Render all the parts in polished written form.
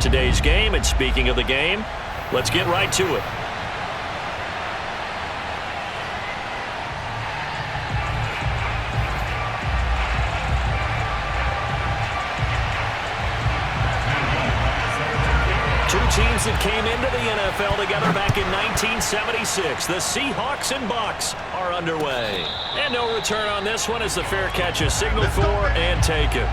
today's game. And speaking of the game, let's get right to it. Two teams that came into the NFL together back in 1976. The Seahawks and Bucs are underway. And no return on this one as the fair catch is signaled for and taken.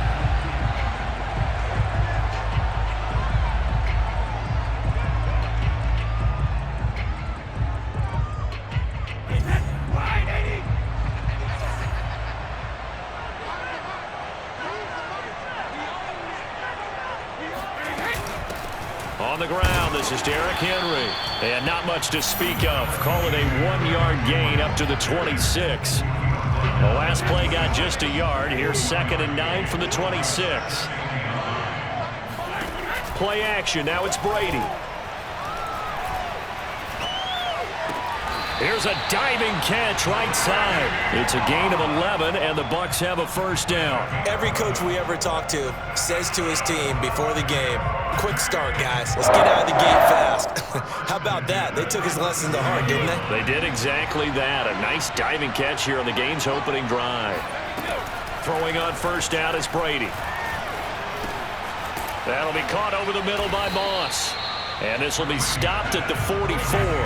On the ground, this is Derrick Henry. And not much to speak of. Call it a 1-yard gain up to the 26. The last play got just a yard. Here's 2nd and 9 from the 26. Play action. Now it's Brady. Here's a diving catch right side. It's a gain of 11, and the Bucs have a first down. Every coach we ever talk to says to his team before the game, quick start, guys. Let's get out of the gate fast. How about that? They took his lesson to heart, didn't they? They did exactly that. A nice diving catch here on the game's opening drive. Throwing on first down is Brady. That'll be caught over the middle by Moss. And this will be stopped at the 44.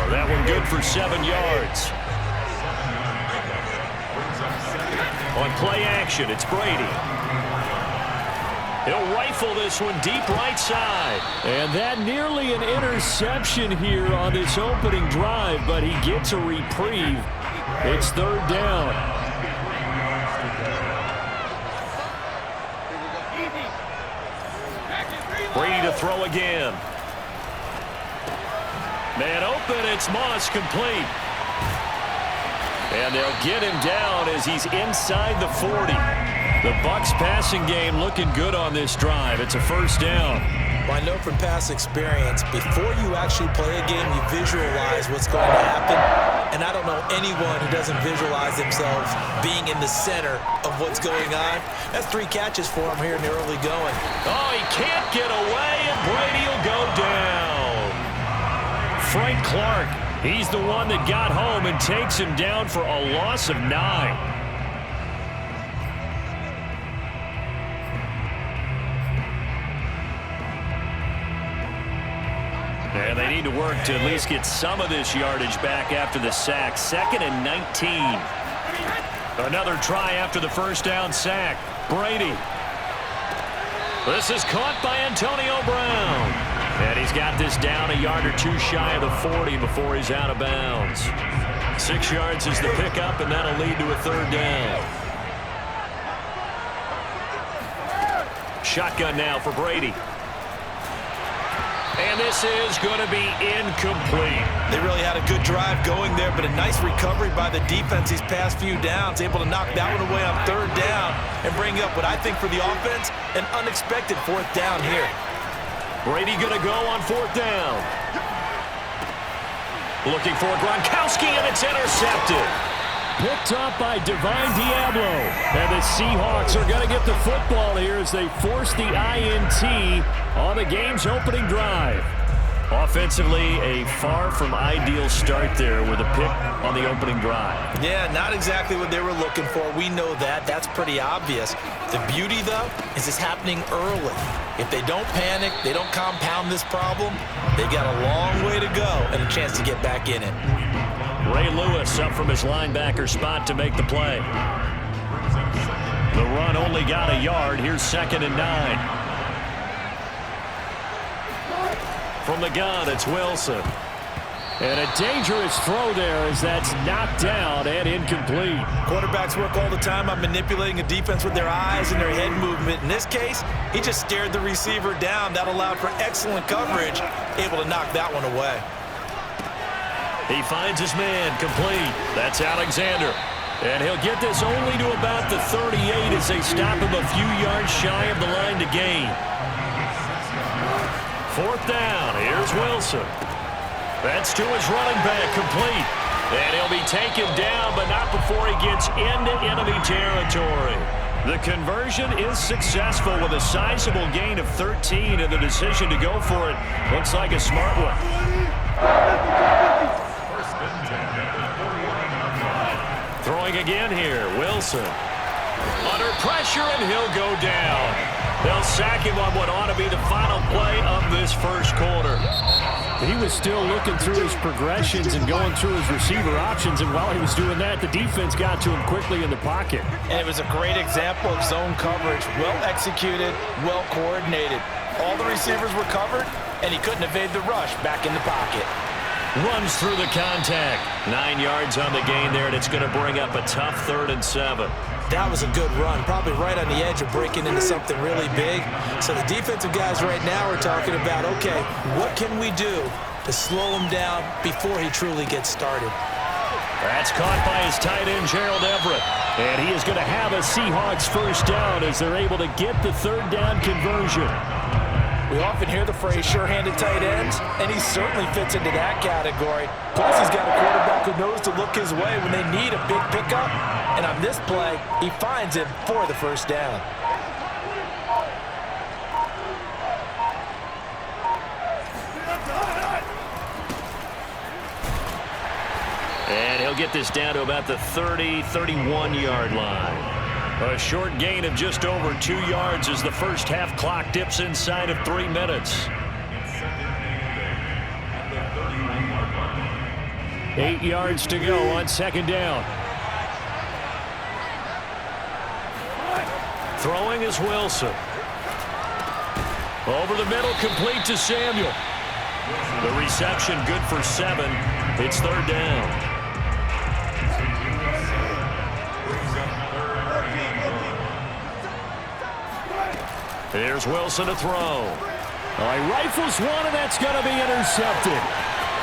That one good for 7 yards. On play action, it's Brady. He'll rifle this one deep right side. And that nearly an interception here on this opening drive, but he gets a reprieve. It's 3rd down. Brady to throw again. Man open, it's Moss, complete. And they'll get him down as he's inside the 40. The Bucs passing game looking good on this drive. It's a first down. Well, I know from past experience, before you actually play a game, you visualize what's going to happen. And I don't know anyone who doesn't visualize themselves being in the center of what's going on. That's 3 catches for him here in the early going. Oh, he can't get away, and Brady will go down. Frank Clark, he's the one that got home and takes him down for a loss of 9. And they need to work to at least get some of this yardage back after the sack. 2nd and 19. Another try after the first down sack. Brady. This is caught by Antonio Brown. And he's got this down a yard or 2 shy of the 40 before he's out of bounds. 6 yards is the pickup, and that'll lead to a 3rd down. Shotgun now for Brady. And this is going to be incomplete. They really had a good drive going there, but a nice recovery by the defense these past few downs, able to knock that one away on 3rd down and bring up what I think for the offense, an unexpected 4th down here. Brady going to go on 4th down. Looking for Gronkowski, and it's intercepted. Picked up by Divine Diablo. And the Seahawks are going to get the football here as they force the INT on the game's opening drive. Offensively, a far from ideal start there with a pick on the opening drive. Yeah, not exactly what they were looking for. We know that. That's pretty obvious. The beauty, though, is it's happening early. If they don't panic, they don't compound this problem, they got a long way to go and a chance to get back in it. Ray Lewis up from his linebacker spot to make the play. The run only got a yard. Here's 2nd and 9. From the gun, it's Wilson. And a dangerous throw there as that's knocked down and incomplete. Quarterbacks work all the time on manipulating a defense with their eyes and their head movement. In this case, he just stared the receiver down. That allowed for excellent coverage, able to knock that one away. He finds his man, complete. That's Alexander. And he'll get this only to about the 38 as they stop him a few yards shy of the line to gain. 4th down, here's Wilson. That's to his running back, complete. And he'll be taken down, but not before he gets into enemy territory. The conversion is successful with a sizable gain of 13, and the decision to go for it looks like a smart one. Throwing again here, Wilson. Under pressure, and he'll go down. They'll sack him on what ought to be the final play of this first quarter. He was still looking through his progressions and going through his receiver options, and while he was doing that, the defense got to him quickly in the pocket. And it was a great example of zone coverage. Well executed, well coordinated. All the receivers were covered, and he couldn't evade the rush back in the pocket. Runs through the contact. 9 yards on the gain there, and it's going to bring up a tough 3rd and 7. That was a good run, probably right on the edge of breaking into something really big. So the defensive guys right now are talking about, okay, what can we do to slow him down before he truly gets started? That's caught by his tight end, Gerald Everett. And he is going to have a Seahawks first down as they're able to get the 3rd down conversion. We often hear the phrase sure-handed tight ends, and he certainly fits into that category. Plus, he's got a quarterback who knows to look his way when they need a big pickup. And on this play, he finds him for the first down. And he'll get this down to about the 30, 31-yard line. A short gain of just over 2 yards as the first half clock dips inside of 3 minutes. 8 yards to go on 2nd down. Throwing is Wilson. Over the middle, complete to Samuel. The reception good for 7. It's 3rd down. Here's Wilson to throw. He rifles one, and that's going to be intercepted.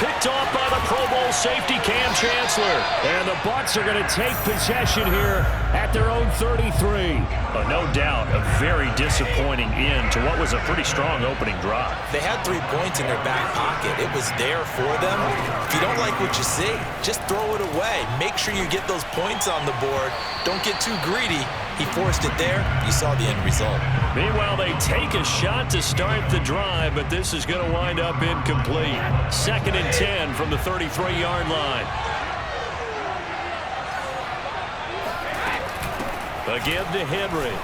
Picked off by the Pro Bowl safety, Cam Chancellor. And the Bucs are going to take possession here at their own 33. But no doubt, a very disappointing end to what was a pretty strong opening drive. They had 3 points in their back pocket. It was there for them. If you don't like what you see, just throw it away. Make sure you get those points on the board. Don't get too greedy. He forced it there. You saw the end result. Meanwhile, they take a shot to start the drive, but this is going to wind up incomplete. 2nd and 10 from the 33-yard line. Again to Henry.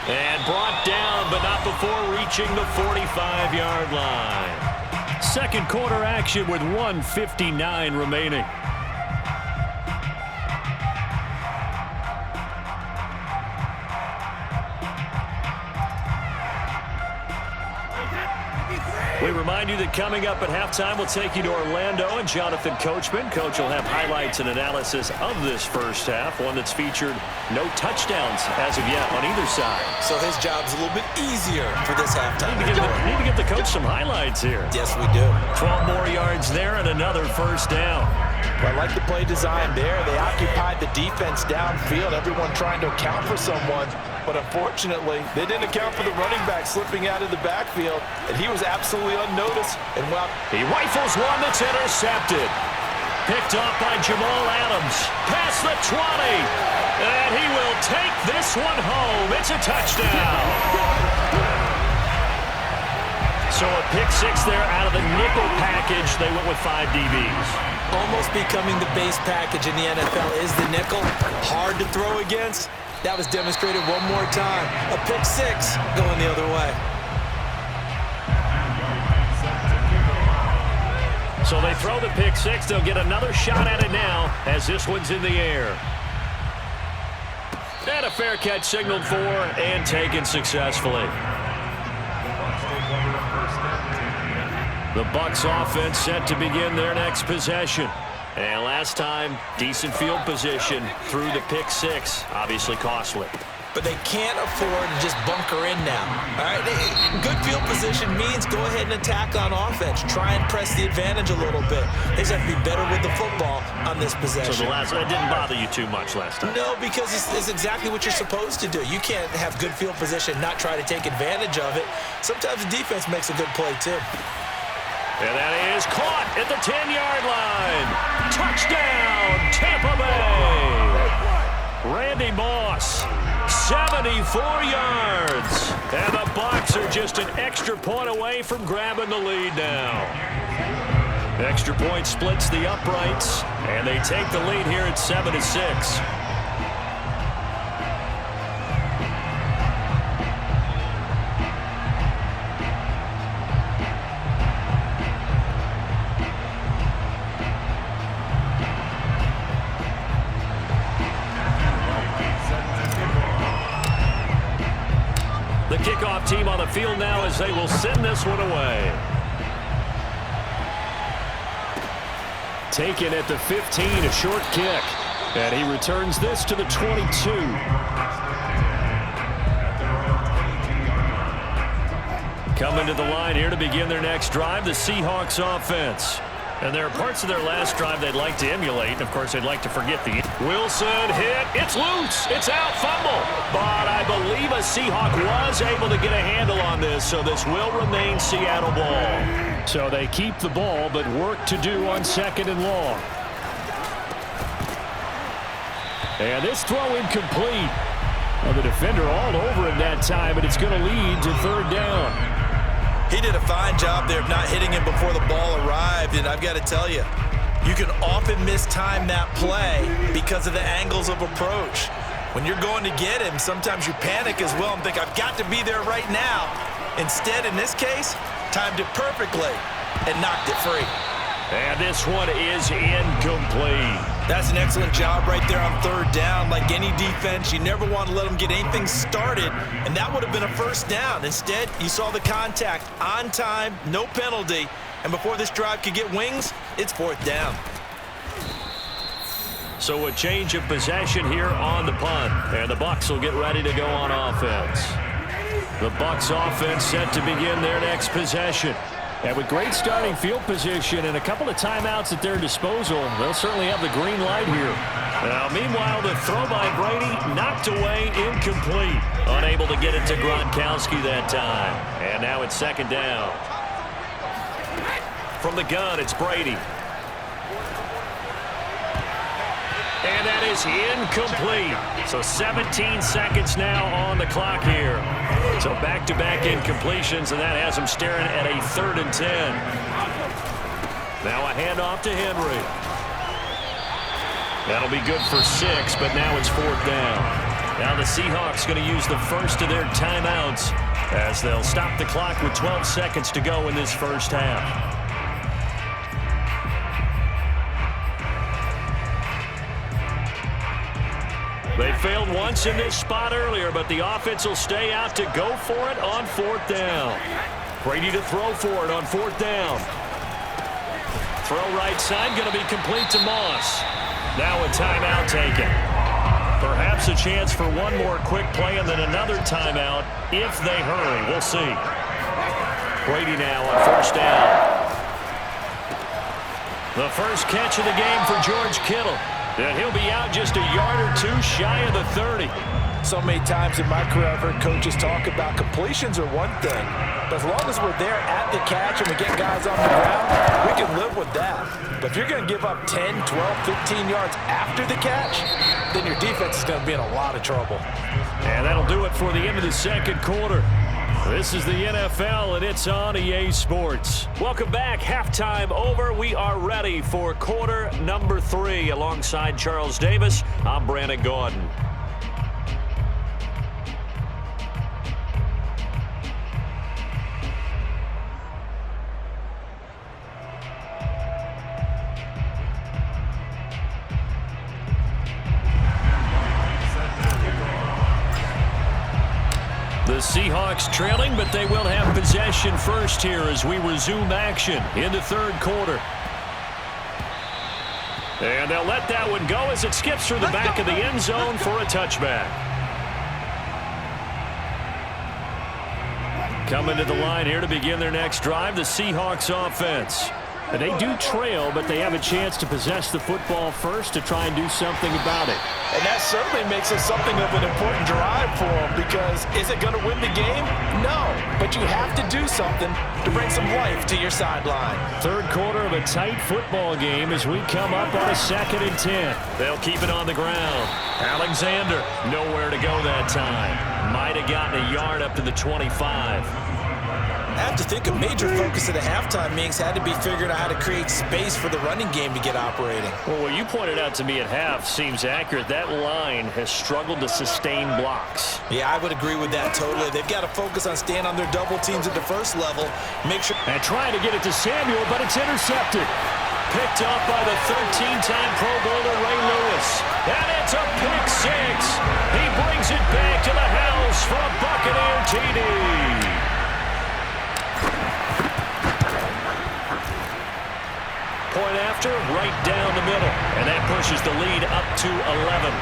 And brought down, but not before reaching the 45-yard line. Second quarter action with 1:59 remaining. We remind you that coming up at halftime, we'll take you to Orlando and Jonathan Coachman. Coach will have highlights and analysis of this first half, one that's featured no touchdowns as of yet on either side. So his job's a little bit easier for this halftime. Need to give the coach some highlights here. Yes, we do. 12 more yards there and another first down. I like the play design there. They occupied the defense downfield, everyone trying to account for someone. But unfortunately, they didn't account for the running back slipping out of the backfield, and he was absolutely unnoticed. And well, he rifles one that's intercepted. Picked off by Jamal Adams. Past the 20. And he will take this one home. It's a touchdown. So a pick 6 there out of the nickel package. They went with 5 DBs. Almost becoming the base package in the NFL is the nickel. Hard to throw against. That was demonstrated one more time. A pick 6 going the other way. So they throw the pick 6. They'll get another shot at it now as this one's in the air. And a fair catch signaled for and taken successfully. The Bucs offense set to begin their next possession. And last time, decent field position through the pick 6. Obviously costly. But they can't afford to just bunker in now. All right, good field position means go ahead and attack on offense. Try and press the advantage a little bit. They just have to be better with the football on this possession. So it didn't bother you too much last time? No, because it's exactly what you're supposed to do. You can't have good field position, not try to take advantage of it. Sometimes the defense makes a good play too. And that is caught at the 10-yard line. Touchdown, Tampa Bay. Randy Moss, 74 yards. And the Bucs are just an extra point away from grabbing the lead now. Extra point splits the uprights, and they take the lead here at 7-6. The kickoff team on the field now as they will send this one away. Taken at the 15, a short kick. And he returns this to the 22. Coming to the line here to begin their next drive, the Seahawks offense. And there are parts of their last drive they'd like to emulate. And, of course, they'd like to forget the Wilson hit. It's loose. It's out. Fumble. But I believe a Seahawk was able to get a handle on this, so this will remain Seattle ball. So they keep the ball, but work to do on 2nd and long. And this throw incomplete. Well, the defender all over him that time, but it's going to lead to 3rd down. He did a fine job there of not hitting him before the ball arrived, and I've got to tell you, you can often mistime that play because of the angles of approach. When you're going to get him, sometimes you panic as well and think, I've got to be there right now. Instead, in this case, timed it perfectly and knocked it free. And this one is incomplete. That's an excellent job right there on 3rd down. Like any defense, you never want to let them get anything started, and that would have been a 1st down. Instead, you saw the contact on time, no penalty, and before this drive could get wings, it's 4th down. So a change of possession here on the punt, and the Bucs will get ready to go on offense. The Bucs offense set to begin their next possession. And with great starting field position and a couple of timeouts at their disposal, they'll certainly have the green light here. Now, meanwhile, the throw by Brady knocked away, incomplete. Unable to get it to Gronkowski that time. And now it's 2nd down. From the gun, it's Brady. And that is incomplete. So 17 seconds now on the clock here. So back-to-back incompletions, and that has them staring at a 3rd and 10. Now a handoff to Henry. That'll be good for 6, but now it's 4th down. Now the Seahawks going to use the first of their timeouts as they'll stop the clock with 12 seconds to go in this first half. They failed once in this spot earlier, but the offense will stay out to go for it on 4th down. Brady to throw for it on 4th down. Throw right side, going to be complete to Moss. Now a timeout taken. Perhaps a chance for one more quick play and then another timeout if they hurry. We'll see. Brady now on 1st down. The first catch of the game for George Kittle. And he'll be out just a yard or 2 shy of the 30. So many times in my career, I've heard coaches talk about completions are one thing, but as long as we're there at the catch and we get guys on the ground, we can live with that. But if you're going to give up 10, 12, 15 yards after the catch, then your defense is going to be in a lot of trouble. And that'll do it for the end of the 2nd quarter. This is the NFL, and it's on EA Sports. Welcome back. Halftime over. We are ready for quarter number 3. Alongside Charles Davis, I'm Brandon Gordon. The Seahawks trailing, but they will have possession first here as we resume action in the 3rd quarter. And they'll let that one go as it skips through the back of the end zone for a touchback. Coming to the line here to begin their next drive, the Seahawks offense. And they do trail, but they have a chance to possess the football first to try and do something about it. And that certainly makes it something of an important drive for them, because is it going to win the game? No. But but you have to do something to bring some life to your sideline. Third quarter of a tight football game as we come up on a 2nd and 10. They'll keep it on the ground. Alexander, nowhere to go that time. Might have gotten a yard up to the 25. I have to think a major focus at the halftime meetings had to be figuring out how to create space for the running game to get operating. Well, what you pointed out to me at half seems accurate. That line has struggled to sustain blocks. Yeah, I would agree with that totally. They've got to focus on staying on their double teams at the first level. Make sure. And trying to get it to Samuel, but it's intercepted. Picked up by the 13-time Pro Bowler Ray Lewis. And it's a pick six. He brings it back to the house for a Buccaneer TD. Point after, right down the middle. And that pushes the lead up to 11.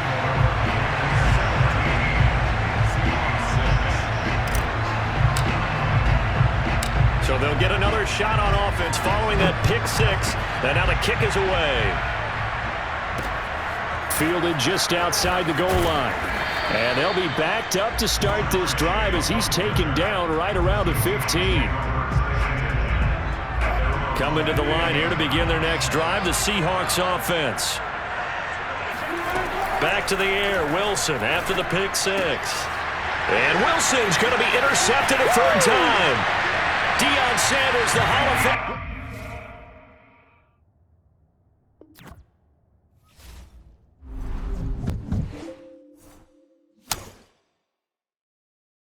So they'll get another shot on offense following that pick six. And now the kick is away. Fielded just outside the goal line. And they'll be backed up to start this drive as he's taken down right around the 15. Coming to the line here to begin their next drive, the Seahawks offense. Back to the air, Wilson after the pick six. And Wilson's going to be intercepted a third time. Deion Sanders, the Hall of Fame.